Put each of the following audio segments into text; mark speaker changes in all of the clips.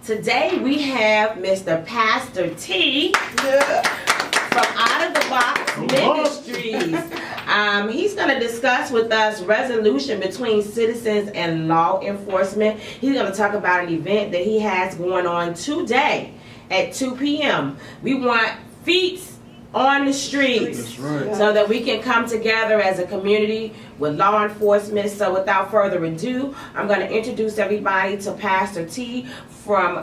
Speaker 1: Today we have Mr. Pastor T from Out of the Box Ministries. He's going to discuss with us resolution between citizens and law enforcement. He's going to talk about an event that he has going on today at 2 p.m. We want feet on the streets.
Speaker 2: That's right.
Speaker 1: So that we can come together as a community with law enforcement. So without further ado, I'm going to introduce everybody to Pastor T from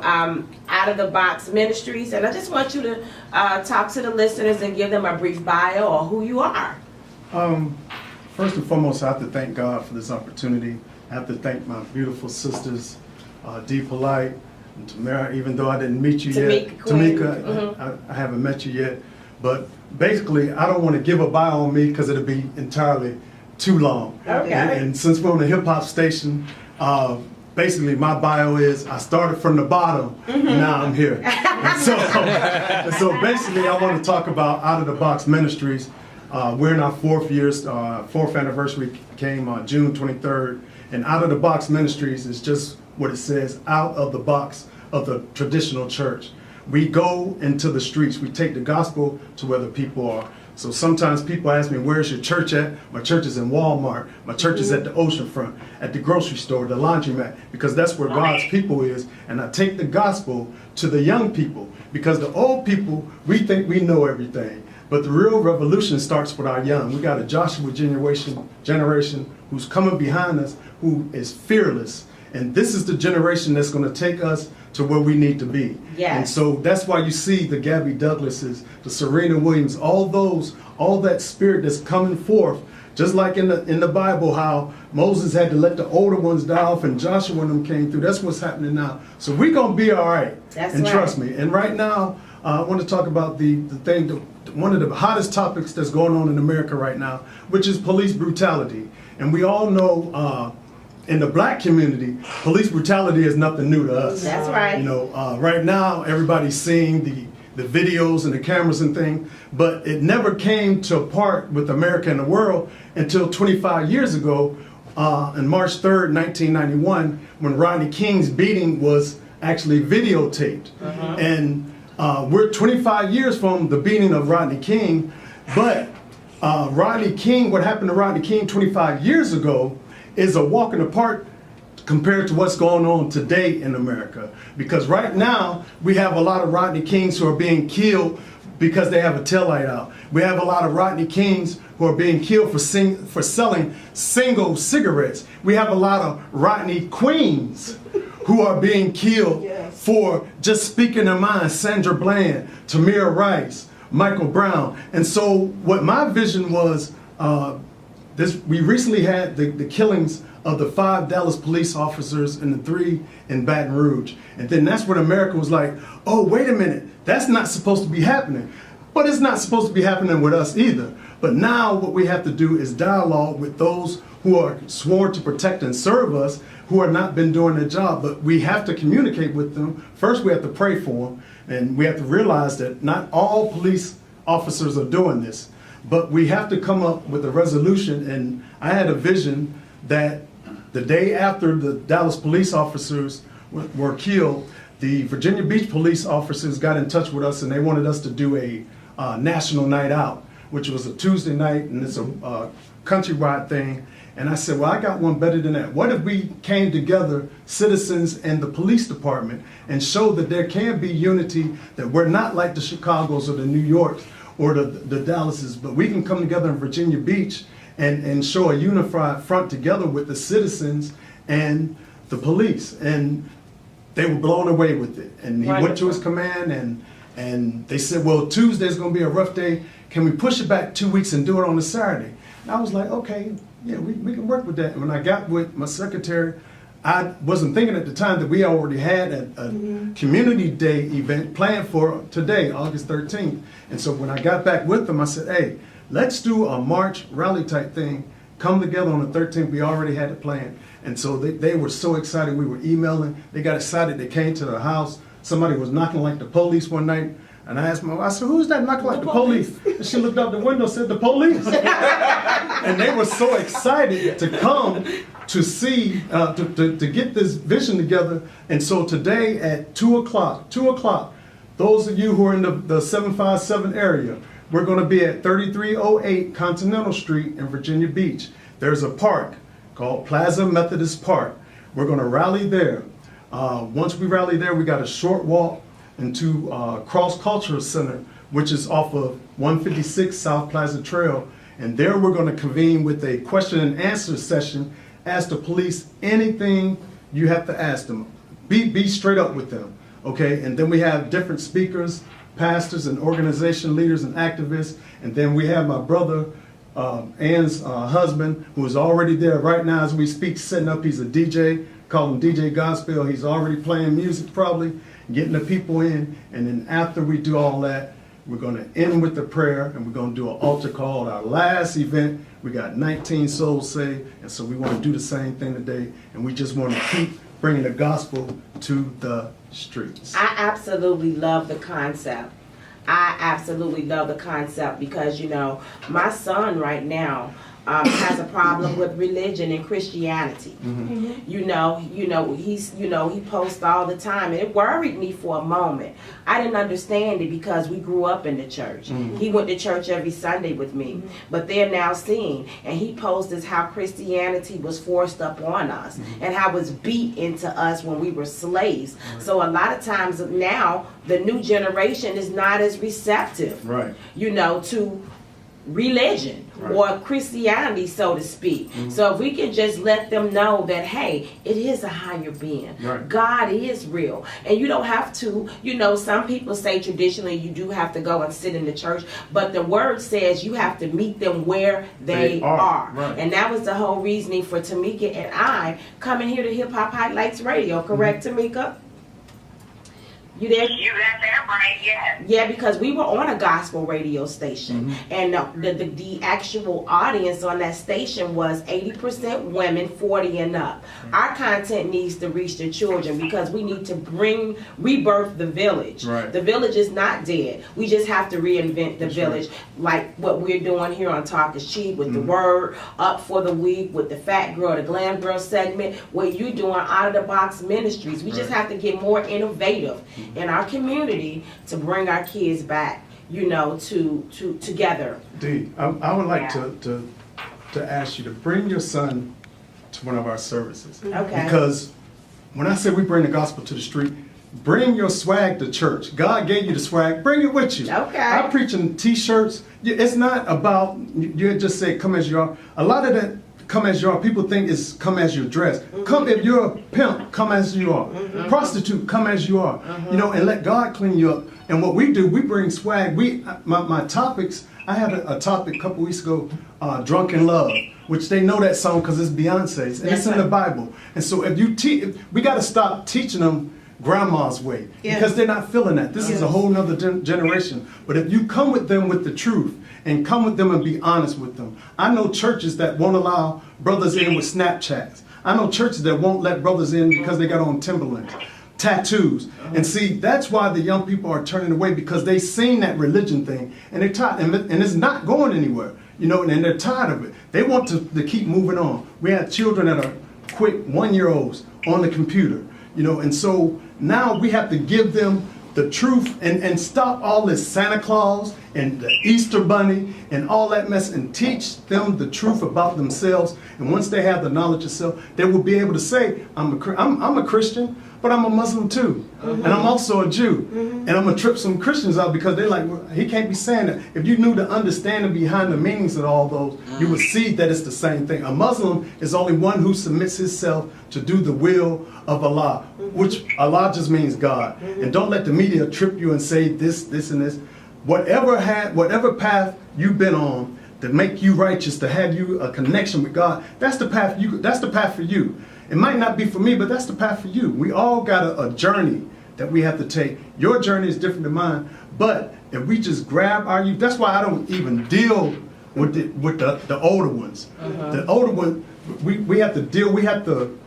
Speaker 1: Out of the Box Ministries. And I just want you to talk to the listeners and give them a brief bio or who you are.
Speaker 2: First and foremost, I have to thank God for this opportunity. I have to thank my beautiful sisters, Dee Polite and Tamara, even though I didn't meet you yet. Tamika, I haven't met you yet. But basically, I don't want to give a bio on me because it'll be entirely too long.
Speaker 1: Okay.
Speaker 2: And since we're on a hip hop station, basically my bio is I started from the bottom, and now I'm here. And so basically, I want to talk about Out of the Box Ministries. We're in our fourth anniversary came June 23rd, and Out of the Box Ministries is just what it says, out of the box of the traditional church. We go into the streets. We take the gospel to where the people are. So sometimes people ask me, where's your church at? My church is in Walmart. My church is at the oceanfront, at the grocery store, the laundromat, because that's where God's people is. And I take the gospel to the young people, because the old people, we think we know everything. But the real revolution starts with our young. We got a Joshua generation who's coming behind us, who is fearless. And this is the generation that's going to take us to where we need to be.
Speaker 1: Yes.
Speaker 2: And so that's why you see the Gabby Douglases, the Serena Williams, all that spirit that's coming forth, just like in the Bible, how Moses had to let the older ones die off and Joshua and them came through. That's what's happening now. So we're going to be all right.
Speaker 1: That's
Speaker 2: and
Speaker 1: right.
Speaker 2: Trust me. And right now, I want to talk about one of the hottest topics that's going on in America right now, which is police brutality. And we all know in the black community, police brutality is nothing new to us.
Speaker 1: That's right.
Speaker 2: You know, right now everybody's seeing the videos and the cameras and things, but it never came to a part with America and the world until 25 years ago, on March 3rd, 1991, when Rodney King's beating was actually videotaped. And we're 25 years from the beating of Rodney King, but Rodney King, what happened to Rodney King 25 years ago is a walk in the park compared to what's going on today in America. Because right now, we have a lot of Rodney Kings who are being killed because they have a taillight out. We have a lot of Rodney Kings who are being killed for selling single cigarettes. We have a lot of Rodney Queens who are being killed for just speaking their mind. Sandra Bland, Tamir Rice, Michael Brown. And so what my vision was, we recently had the killings of the 5 Dallas police officers and the 3 in Baton Rouge. And then that's when America was like, oh, wait a minute, that's not supposed to be happening. But it's not supposed to be happening with us either. But now what we have to do is dialogue with those who are sworn to protect and serve us, who have not been doing their job. But we have to communicate with them. First, we have to pray for them. And we have to realize that not all police officers are doing this. But we have to come up with a resolution, and I had a vision that the day after the Dallas police officers were killed, the Virginia Beach police officers got in touch with us, and they wanted us to do a national night out, which was a Tuesday night, and it's a countrywide thing. And I said, well, I got one better than that. What if we came together, citizens and the police department, and showed that there can be unity, that we're not like the Chicagos or the New Yorks or the Dallases, but we can come together in Virginia Beach and show a unified front together with the citizens and the police. And they were blown away with it. And he went to his command, and they said, well, Tuesday's gonna be a rough day. Can we push it back 2 weeks and do it on a Saturday? And I was like, okay, yeah, we can work with that. And when I got with my secretary, I wasn't thinking at the time that we already had a community day event planned for today, August 13th. And so when I got back with them, I said, hey, let's do a March rally type thing. Come together on the 13th. We already had it planned. And so they were so excited. We were emailing. They got excited. They came to the house. Somebody was knocking like the police one night. And I asked my wife, I said, who's that knocking like the police? And she looked out the window and said, the police. And they were so excited to come to see, to get this vision together. And so today at 2 o'clock, those of you who are in the 757 area, we're going to be at 3308 Continental Street in Virginia Beach. There's a park called Plaza Methodist Park. We're going to rally there. Once we rally there, we got a short walk into Cross Cultural Center, which is off of 156 South Plaza Trail. And there we're going to convene with a question and answer session. Ask the police anything you have to ask them. Be straight up with them, okay? And then we have different speakers, pastors and organization leaders and activists. And then we have my brother, Ann's husband, who is already there right now as we speak, setting up. He's a DJ, call him DJ Gospel. He's already playing music probably, getting the people in. And then after we do all that, we're going to end with the prayer, and we're going to do an altar call. Our last event, we got 19 souls saved, and so we want to do the same thing today, and we just want to keep bringing the gospel to the streets.
Speaker 1: I absolutely love the concept. I absolutely love the concept because, you know, my son right now has a problem with religion and Christianity.
Speaker 2: Mm-hmm.
Speaker 1: You know, he posts all the time, and it worried me for a moment. I didn't understand it because we grew up in the church.
Speaker 2: Mm-hmm.
Speaker 1: He went to church every Sunday with me, but they're now seeing, and he posts how Christianity was forced up on us and how it was beat into us when we were slaves. So a lot of times now, the new generation is not as receptive,
Speaker 2: Right.
Speaker 1: you know, to religion or Christianity, so to speak. So if we can just let them know that, hey, it is a higher being.
Speaker 2: Right.
Speaker 1: God is real. And you don't have to, you know, some people say traditionally you do have to go and sit in the church, but the word says you have to meet them where they are.
Speaker 2: Right.
Speaker 1: And that was the whole reasoning for Tamika and I coming here to Hip Hop Highlights Radio, correct, Tamika? You there?
Speaker 3: You got that right, yes.
Speaker 1: Yeah, because we were on a gospel radio station, and the actual audience on that station was 80% women, 40 and up. Our content needs to reach the children because we need to rebirth the village.
Speaker 2: Right.
Speaker 1: The village is not dead. We just have to reinvent the village, like what we're doing here on Talk is Cheap with the Word Up for the Week, with the Fat Girl, the Glam Girl segment, what you're doing out of the box ministries. We just have to get more innovative in our community to bring our kids back, you know, to together.
Speaker 2: Dee, I would like to ask you to bring your son to one of our services.
Speaker 1: Okay.
Speaker 2: Because when I say we bring the gospel to the street, bring your swag to church. God gave you the swag. Bring it with you.
Speaker 1: Okay.
Speaker 2: I preach in T-shirts. It's not about, you just say come as you are. A lot of that come as you are, people think is come as you dress. Come, if you're a pimp, come as you are. Prostitute, come as you are. You know, and let God clean you up. And what we do, we bring swag. My topics, I had a topic a couple weeks ago, Drunken Love, which they know that song because it's Beyonce's, and it's in the Bible. And so if you we got to stop teaching them grandma's way because they're not feeling that. This is a whole nother generation. But if you come with them with the truth and come with them and be honest with them. I know churches that won't allow brothers in with Snapchats. I know churches that won't let brothers in because they got on Timberlands, tattoos. And see, that's why the young people are turning away, because they seen that religion thing and they're tired, and it's not going anywhere, you know, and they're tired of it. They want to keep moving on. We have children that are quick 1-year-olds on the computer, you know, and so now we have to give them the truth and stop all this Santa Claus and the Easter Bunny and all that mess, and teach them the truth about themselves. And once they have the knowledge of self, they will be able to say, I'm a Christian, but I'm a Muslim too. And I'm also a Jew. And I'm going to trip some Christians out because they're like, well, he can't be saying that. If you knew the understanding behind the meanings of all those, you would see that it's the same thing. A Muslim is only one who submits himself to do the will of Allah, which Allah just means God. And don't let the media trip you and say this, and this. Whatever path you've been on to make you righteous, to have you a connection with God, that's the path for you. It might not be for me, but that's the path for you. We all got a journey that we have to take. Your journey is different than mine, but if we just grab our youth, that's why I don't even deal with the older ones. The older ones, we have to deal. We have to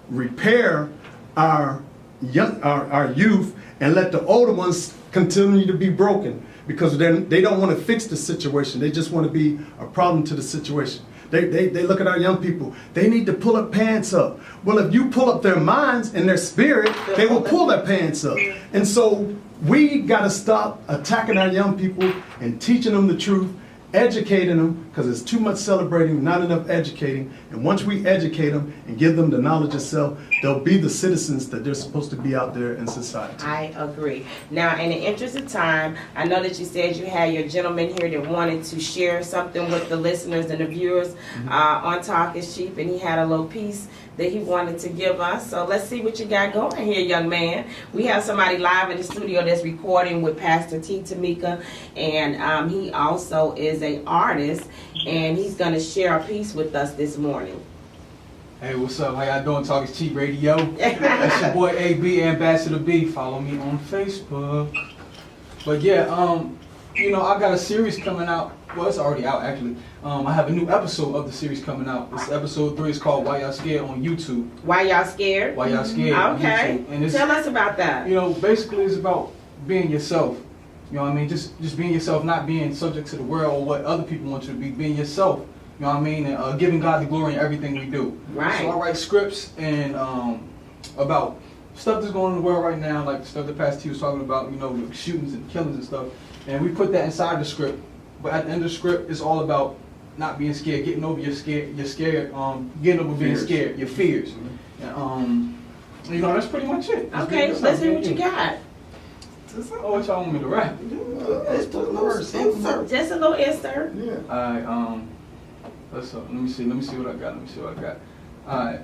Speaker 2: repair our youth and let the older ones continue to be broken because they don't want to fix the situation. They just want to be a problem to the situation. They look at our young people. They need to pull up pants up. Well, if you pull up their minds and their spirit, they will pull their pants up. And so we got to stop attacking our young people and teaching them the truth, educating them, because it's too much celebrating, not enough educating. And once we educate them and give them the knowledge of self, they'll be the citizens that they're supposed to be out there in society.
Speaker 1: I agree. Now, in the interest of time, I know that you said you had your gentleman here that wanted to share something with the listeners and the viewers on Talk is Cheap, and he had a little piece that he wanted to give us. So let's see what you got going here, young man. We have somebody live in the studio that's recording with Pastor T. Tamika, and he also is an artist, and he's going to share a piece with us this morning.
Speaker 4: Hey, what's up? How y'all doing? Talk is Cheap Radio. That's your boy AB, Ambassador B. Follow me on Facebook. But yeah, you know, I got a series coming out. Well, it's already out actually. I have a new episode of the series coming out. This episode 3 is called Why Y'all Scared on YouTube.
Speaker 1: Why y'all scared?
Speaker 4: Why Y'all Scared on
Speaker 1: Okay.
Speaker 4: YouTube. And it's,
Speaker 1: tell us about that.
Speaker 4: you know, basically it's about being yourself. You know what I mean? Just being yourself, not being subject to the world or what other people want you to be. Being yourself. You know what I mean? And giving God the glory in everything we do.
Speaker 1: Right.
Speaker 4: So I write scripts and about stuff that's going on in the world right now, like the stuff that Pastor T was talking about, you know, the shootings and killings and stuff. And we put that inside the script. But at the end of the script, it's all about not being scared, getting over getting over being scared, your fears. And, you know, that's pretty much it.
Speaker 1: Okay, let's hear what you got.
Speaker 4: Oh, what y'all want me to rap?
Speaker 1: Just a little insert.
Speaker 4: Alright, let me see what I got. Alright.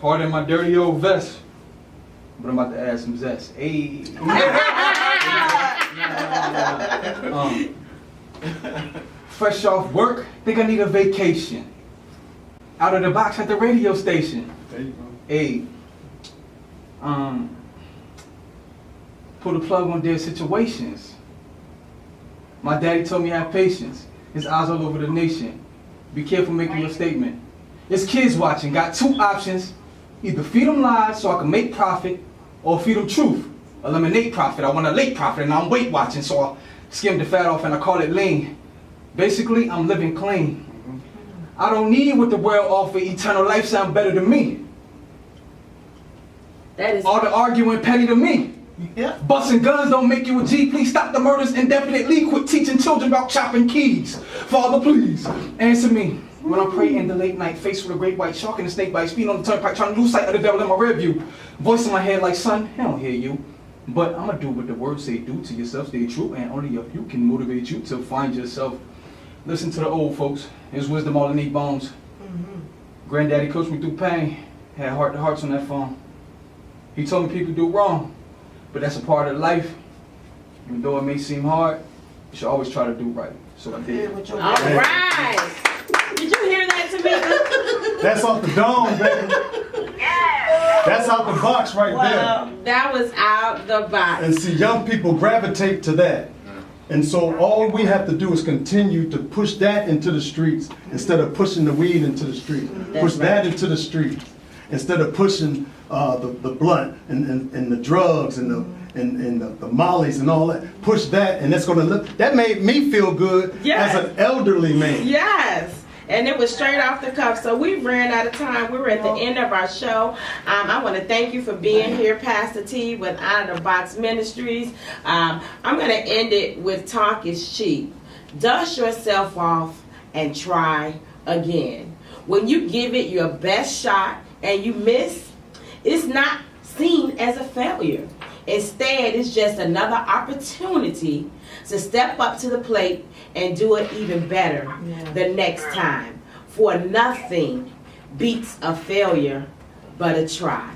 Speaker 4: Pardon my dirty old vest, but I'm about to add some zest. Hey. Fresh off work, think I need a vacation. Out of the box at the radio station.
Speaker 2: There you go.
Speaker 4: Hey. Pull the plug on dead situations. My daddy told me have patience. His eyes all over the nation. Be careful making your statement. There's kids watching, got two options. Either feed them lies so I can make profit, or feed them truth. Eliminate profit. I want a late profit and I'm weight watching, so I skim the fat off and I call it lean. Basically, I'm living clean. I don't need what the world offer. Eternal life sound better than me.
Speaker 1: That is
Speaker 4: All the arguing petty to me.
Speaker 2: Yeah.
Speaker 4: Busting guns don't make you a G. Please stop the murders indefinitely. Quit teaching children about chopping keys. Father, please answer me. When I pray in the late night, faced with a great white shark and a snake bite, speeding on the turnpike, trying to lose sight of the devil in my rear view. Voice in my head like, son, he don't hear you. But I'ma do what the words say, do to yourself, stay true, and only a few can motivate you to find yourself. Listen to the old folks. There's wisdom all in these bones. Granddaddy coached me through pain. Had heart to hearts on that phone. He told me people do wrong, but that's a part of life. Even though it may seem hard, you should always try to do right. So I did.
Speaker 1: all right. Did you hear that, Tamika?
Speaker 2: That's off the dome, baby. That's out the box right
Speaker 1: Well, that was out the
Speaker 2: there.
Speaker 1: box.
Speaker 2: And see, young people gravitate to that. And so all we have to do is continue to push that into the streets instead of pushing the weed into the street. Push that into the streets instead of pushing the blunt and the drugs and the mollies and all that. Push that, and that's gonna look. That made me feel good
Speaker 1: Yes.
Speaker 2: as an elderly man.
Speaker 1: Yes. And it was straight off the cuff. So we ran out of time. We were at the end of our show. I want to thank you for being here, Pastor T, with Out of the Box Ministries. I'm going to end it with Talk is Cheap. Dust yourself off and try again. When you give it your best shot and you miss, it's not seen as a failure. Instead, it's just another opportunity to step up to the plate and do it even better the next time. For nothing beats a failure but a try.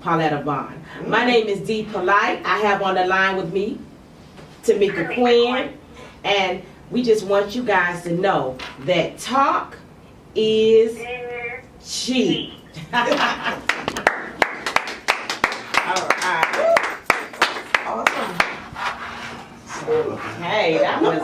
Speaker 1: Pauletta Bond. My name is Dee Polite. I have on the line with me Tamika Quinn. And we just want you guys to know that talk is cheap. All right. Okay, that was